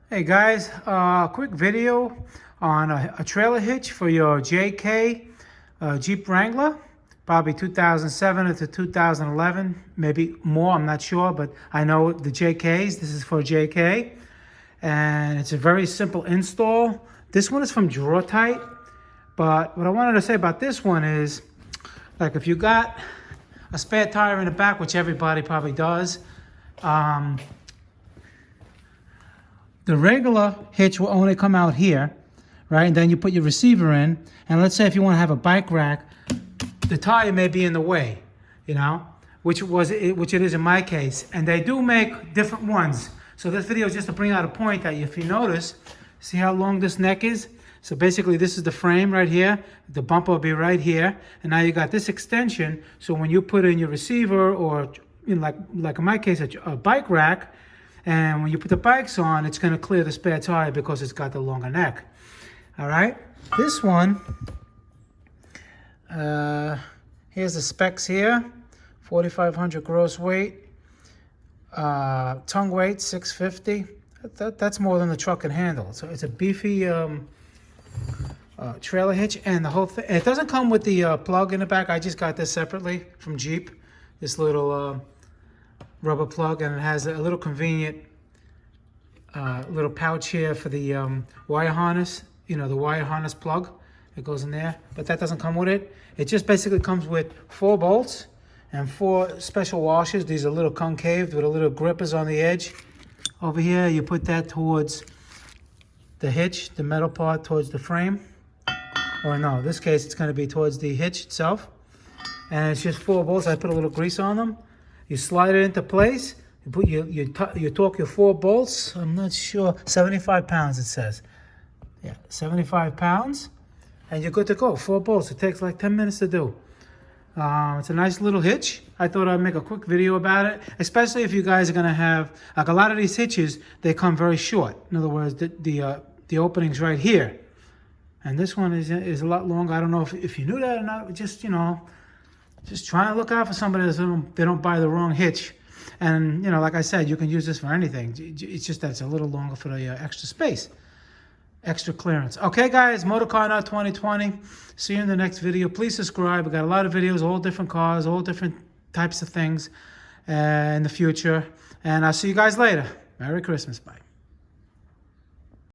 Hey guys, quick video on a trailer hitch for your JK Jeep Wrangler, probably 2007 to 2011, maybe more, I'm not sure, but I know the JKs, this is for JK, and it's a very simple install. This one is from Draw-Tite, but what I wanted to say about this one is, like if you got a spare tire in the back, which everybody probably does, the regular hitch will only come out here, right? And then you put your receiver in. And let's say if you want to have a bike rack, the tire may be in the way, you know, which it is in my case. And they do make different ones. So this video is just to bring out a point that if you notice, see how long this neck is? So basically this is the frame right here. The bumper will be right here. And now you got this extension. So when you put in your receiver or like in my case, a bike rack, and when you put the bikes on, it's going to clear the spare tire because it's got the longer neck. All right. This one, here's the specs here. 4,500 gross weight. Tongue weight, 650. That's more than the truck can handle. So it's a beefy trailer hitch. And the whole thing, it doesn't come with the plug in the back. I just got this separately from Jeep. This little rubber plug, and it has a little convenient little pouch here for the wire harness, the wire harness plug. It goes in there, but that doesn't come with it. It just basically comes with 4 bolts and 4 special washers. These are little concave with a little grippers on the edge. Over here, you put that towards the hitch, the metal part towards the frame. Or no, in this case, it's going to be towards the hitch itself. And it's just 4 bolts. I put a little grease on them. You slide it into place. You put you torque your 4 bolts. I'm not sure. 75 pounds it says. Yeah, 75 pounds, and you're good to go. 4 bolts. It takes like 10 minutes to do. It's a nice little hitch. I thought I'd make a quick video about it, especially if you guys are gonna have like a lot of these hitches. They come very short. In other words, the opening's right here, and this one is a lot longer. I don't know if you knew that or not. Just try and look out for somebody that they don't buy the wrong hitch. And, like I said, you can use this for anything. It's just that it's a little longer for the extra space, extra clearance. Okay, guys, Motorcar Nut 2020. See you in the next video. Please subscribe. We got a lot of videos, all different cars, all different types of things in the future. And I'll see you guys later. Merry Christmas. Bye.